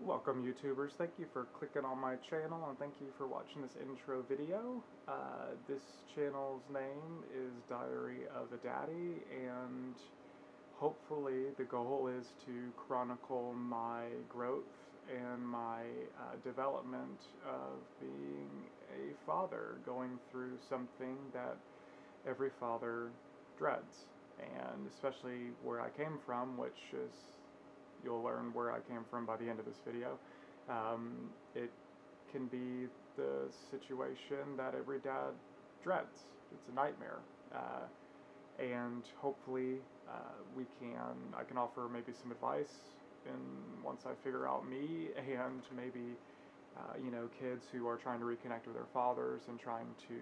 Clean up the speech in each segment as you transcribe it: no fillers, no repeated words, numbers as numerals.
Welcome YouTubers, thank you for clicking on my channel and thank you for watching this intro video. This channel's name is Diary of a Daddy, and hopefully the goal is to chronicle my growth and my development of being a father, going through something that every father dreads, and especially where I came from, which is, you'll learn where I came from by the end of this video. It can be the situation that every dad dreads. It's a nightmare. And hopefully I can offer maybe some advice once I figure out me, and maybe kids who are trying to reconnect with their fathers and trying to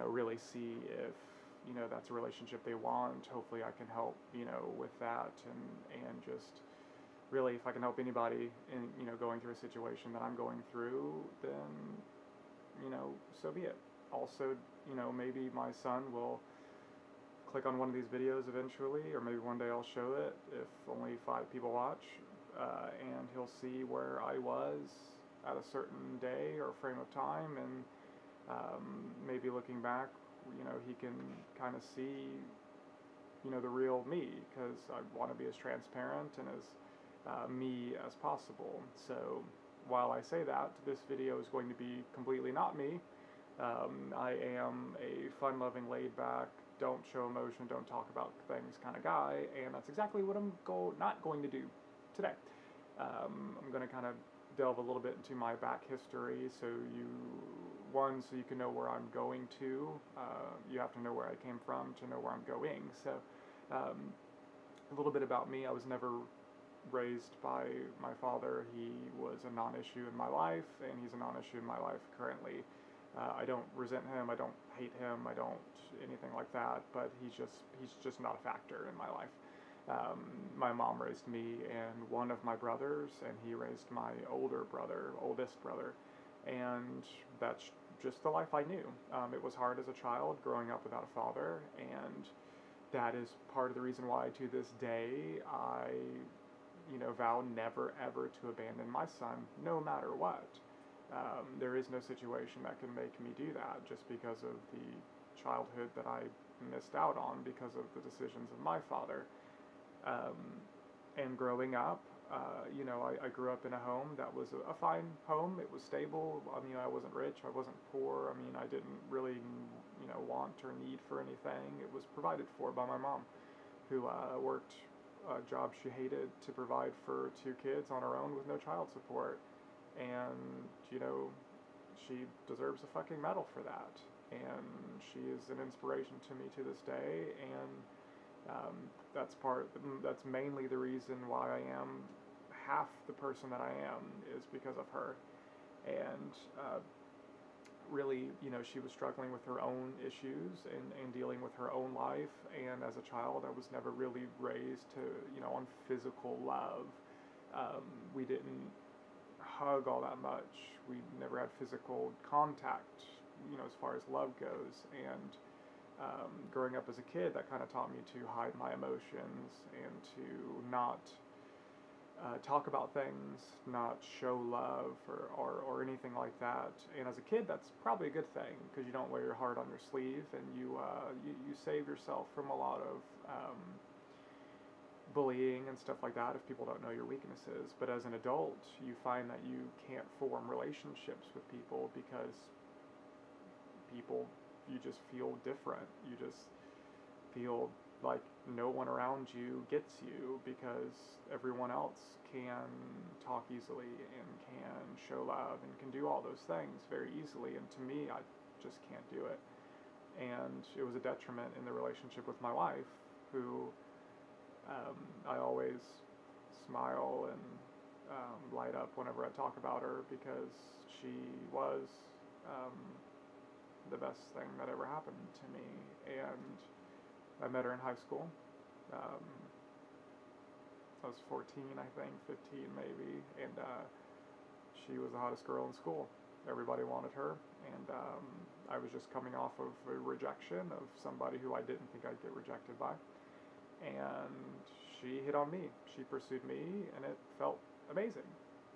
really see if that's a relationship they want. Hopefully I can help with that, and just really, if I can help anybody in going through a situation that I'm going through, then so be it. Also, maybe my son will click on one of these videos eventually, or maybe one day I'll show it if only 5 people watch, and he'll see where I was at a certain day or frame of time, and maybe looking back, he can kind of see, the real me, because I want to be as transparent and as me as possible. So while I say that, this video is going to be completely not me. I am a fun-loving, laid-back, don't show emotion, don't talk about things kind of guy, and that's exactly what I'm not going to do today. I'm going to kind of delve a little bit into my back history, so you can know where I'm going to. You have to know where I came from to know where I'm going. So a little bit about me. I was never raised by my father. He was a non-issue in my life, and he's a non-issue in my life currently. I don't resent him, I don't hate him, I don't anything like that, but he's just not a factor in my life. My mom raised me and one of my brothers, and he raised my oldest brother, and that's just the life I knew. It was hard as a child growing up without a father, and that is part of the reason why to this day I vow never ever to abandon my son, no matter what. There is no situation that can make me do that, just because of the childhood that I missed out on because of the decisions of my father. And growing up, I grew up in a home that was a fine home. It was stable. I mean, I wasn't rich, I wasn't poor. I mean, I didn't really, want or need for anything. It was provided for by my mom, who worked a job she hated to provide for 2 kids on her own with no child support. And, she deserves a fucking medal for that. And she is an inspiration to me to this day, and that's mainly the reason why I am half the person that I am, is because of her. And really, she was struggling with her own issues and dealing with her own life, and as a child I was never really raised to, on physical love. We didn't hug all that much. We never had physical contact, as far as love goes, and growing up as a kid, that kind of taught me to hide my emotions and to not talk about things, not show love or anything like that. And as a kid, that's probably a good thing, because you don't wear your heart on your sleeve, and you save yourself from a lot of bullying and stuff like that if people don't know your weaknesses. But as an adult, you find that you can't form relationships with people because you just feel different. You just feel like no one around you gets you, because everyone else can talk easily and can show love and can do all those things very easily, and to me, I just can't do it. And it was a detriment in the relationship with my wife, who I always smile and light up whenever I talk about her, because she was the best thing that ever happened to me. And I met her in high school. I was 14, I think, 15 maybe, and she was the hottest girl in school. Everybody wanted her, and I was just coming off of a rejection of somebody who I didn't think I'd get rejected by. And she hit on me. She pursued me, and it felt amazing.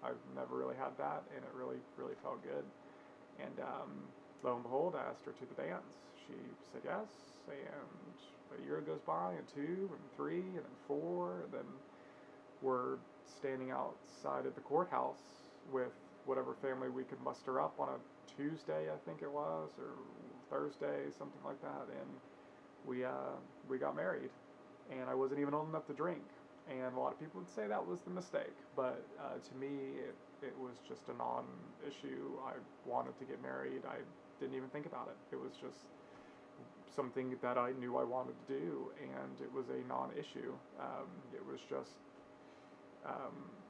I've never really had that, and it really, really felt good. And lo and behold, I asked her to the dance. She said yes, and a year goes by, and 2, and 3, and then 4, and then we're standing outside of the courthouse with whatever family we could muster up on a Tuesday, I think it was, or Thursday, something like that, and we got married, and I wasn't even old enough to drink, and a lot of people would say that was the mistake, but to me, it was just a non-issue. I wanted to get married. I didn't even think about it. It was just something that I knew I wanted to do, and it was a non-issue. It was just,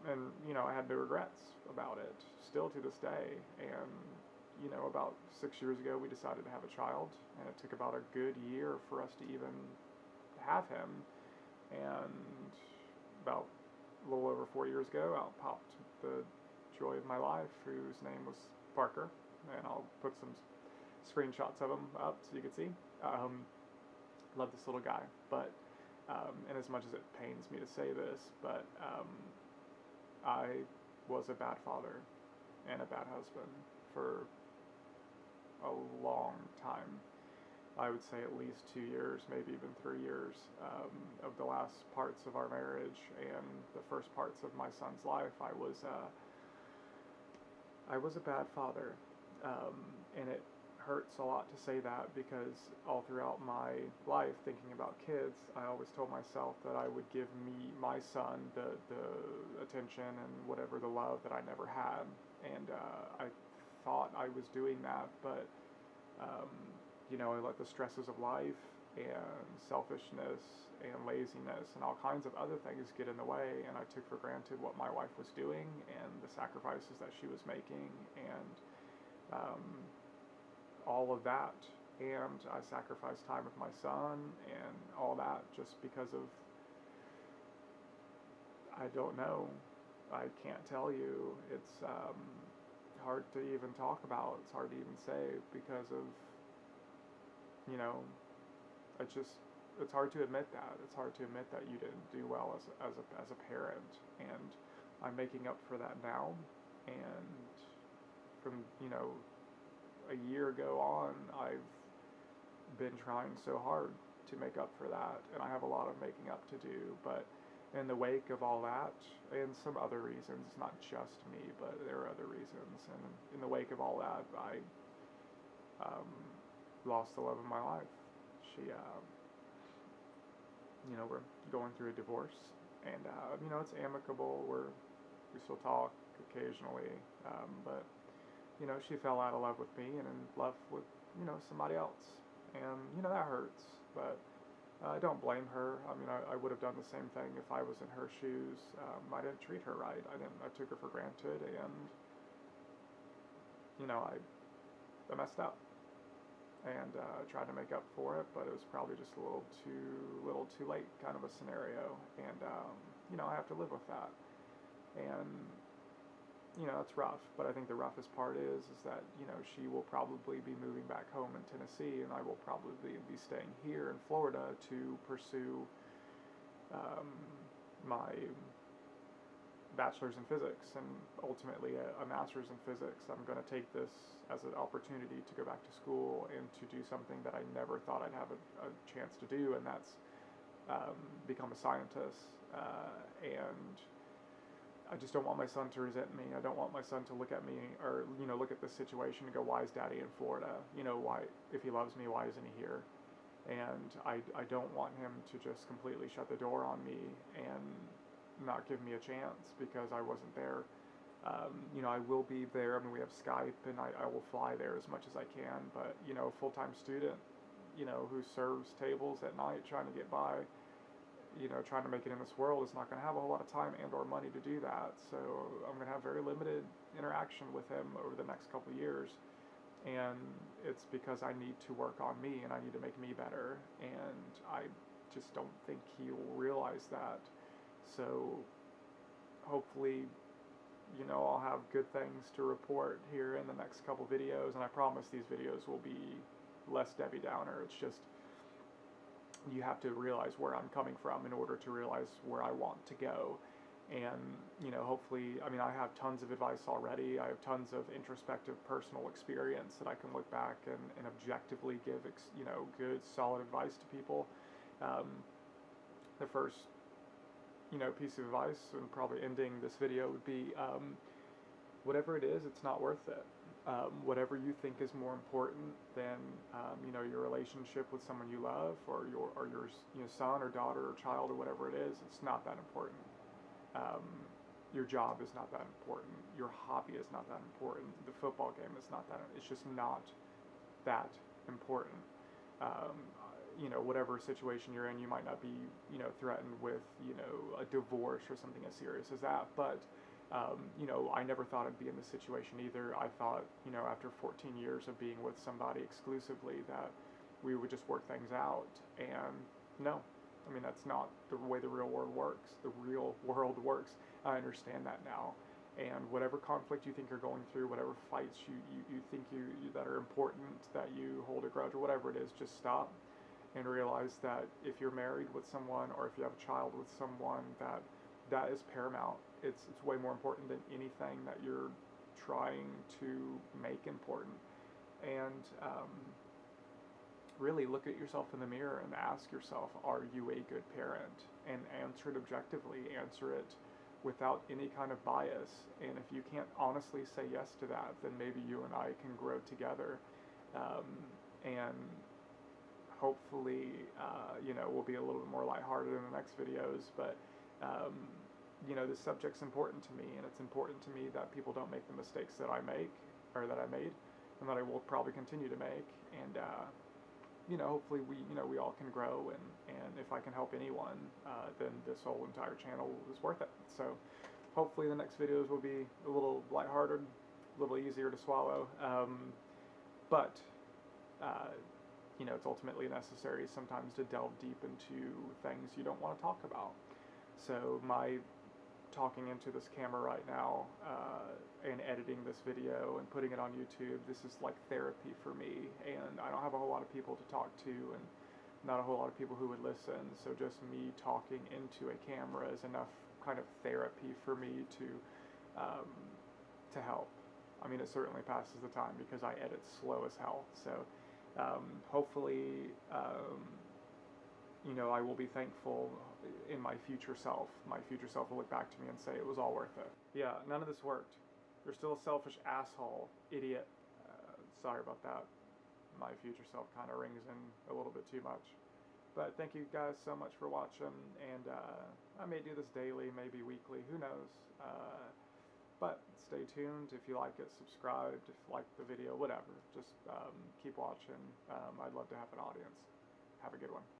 and I had no regrets about it, still to this day. And about 6 years ago, we decided to have a child, and it took about a good year for us to even have him. And about a little over 4 years ago, out popped the joy of my life, whose name was Parker, and I'll put some screenshots of him up so you can see. Love this little guy, but and as much as it pains me to say this, but I was a bad father and a bad husband for a long time. I would say at least 2 years, maybe even 3 years of the last parts of our marriage and the first parts of my son's life. I was a bad father, and it hurts a lot to say that, because all throughout my life, thinking about kids, I always told myself that I would give my son the attention and whatever the love that I never had, and I thought I was doing that, but I let the stresses of life and selfishness and laziness and all kinds of other things get in the way, and I took for granted what my wife was doing and the sacrifices that she was making, and all of that, and I sacrificed time with my son and all that just because of, I don't know, I can't tell you. It's hard to even talk about. It's hard to even say, because of it's hard to admit that. It's hard to admit that you didn't do well as a parent, and I'm making up for that now. And from a year ago on, I've been trying so hard to make up for that, and I have a lot of making up to do. But in the wake of all that, and some other reasons, not just me, but there are other reasons, and in the wake of all that, I lost the love of my life. She, we're going through a divorce, and it's amicable. We still talk occasionally, but she fell out of love with me and in love with somebody else, and that hurts. But I don't blame her. I mean, I would have done the same thing if I was in her shoes. I didn't treat her right. I took her for granted, and I messed up, and tried to make up for it, but it was probably just a little too late kind of a scenario, and I have to live with that, and it's rough. But I think the roughest part is that she will probably be moving back home in Tennessee, and I will probably be staying here in Florida to pursue my bachelor's in physics and ultimately a master's in physics. I'm going to take this as an opportunity to go back to school and to do something that I never thought I'd have a chance to do, and that's become a scientist. And I just don't want my son to resent me. I don't want my son to look at me or look at this situation and go, why is Daddy in Florida? Why, if he loves me, why isn't he here? And I don't want him to just completely shut the door on me and not give me a chance because I wasn't there. I will be there. I mean, we have Skype, and I will fly there as much as I can. But a full-time student, who serves tables at night, trying to get by, trying to make it in this world, is not going to have a whole lot of time and or money to do that. So I'm going to have very limited interaction with him over the next couple of years. And it's because I need to work on me, and I need to make me better. And I just don't think he will realize that. So hopefully, I'll have good things to report here in the next couple videos, and I promise these videos will be less Debbie Downer. It's just, you have to realize where I'm coming from in order to realize where I want to go. And, you know, hopefully, I mean, I have tons of advice already. I have tons of introspective personal experience that I can look back and objectively give, you know, good, solid advice to people. Um, the first, you know, piece of advice, and probably ending this video, would be whatever it is, it's not worth it. Whatever you think is more important than, you know, your relationship with someone you love, or your you know, son or daughter or child or whatever it is, it's not that important. Your job is not that important. Your hobby is not that important. The football game is not that. It's just not that important. Um, you know, whatever situation you're in, you might not be, you know, threatened with, you know, a divorce or something as serious as that. But, you know, I never thought I'd be in this situation either. I thought, you know, after 14 years of being with somebody exclusively, that we would just work things out. And no, I mean, that's not the way the real world works. The real world works. I understand that now. And whatever conflict you think you're going through, whatever fights you think that are important, that you hold a grudge or whatever it is, just stop and realize that if you're married with someone, or if you have a child with someone, that is paramount. It's way more important than anything that you're trying to make important. And really look at yourself in the mirror and ask yourself, are you a good parent? And answer it objectively. Answer it without any kind of bias. And if you can't honestly say yes to that, then maybe you and I can grow together. And hopefully, you know, we'll be a little bit more lighthearted in the next videos. But, you know, this subject's important to me, and it's important to me that people don't make the mistakes that I make, or that I made, and that I will probably continue to make. And, you know, hopefully we all can grow, and if I can help anyone, then this whole entire channel is worth it. So hopefully the next videos will be a little lighthearted, a little easier to swallow, but you know, it's ultimately necessary sometimes to delve deep into things you don't want to talk about. So my talking into this camera right now, and editing this video and putting it on YouTube, this is like therapy for me, and I don't have a whole lot of people to talk to, and not a whole lot of people who would listen, so just me talking into a camera is enough kind of therapy for me to help. I mean, it certainly passes the time because I edit slow as hell, so hopefully, you know, I will be thankful in my future self. My future self will look back to me and say it was all worth it. Yeah, none of this worked. You're still a selfish asshole, idiot. Sorry about that. My future self kind of rings in a little bit too much. But thank you guys so much for watching, and I may do this daily, maybe weekly, who knows. But stay tuned. If you like it, subscribe. If you like the video, whatever. Just keep watching. I'd love to have an audience. Have a good one.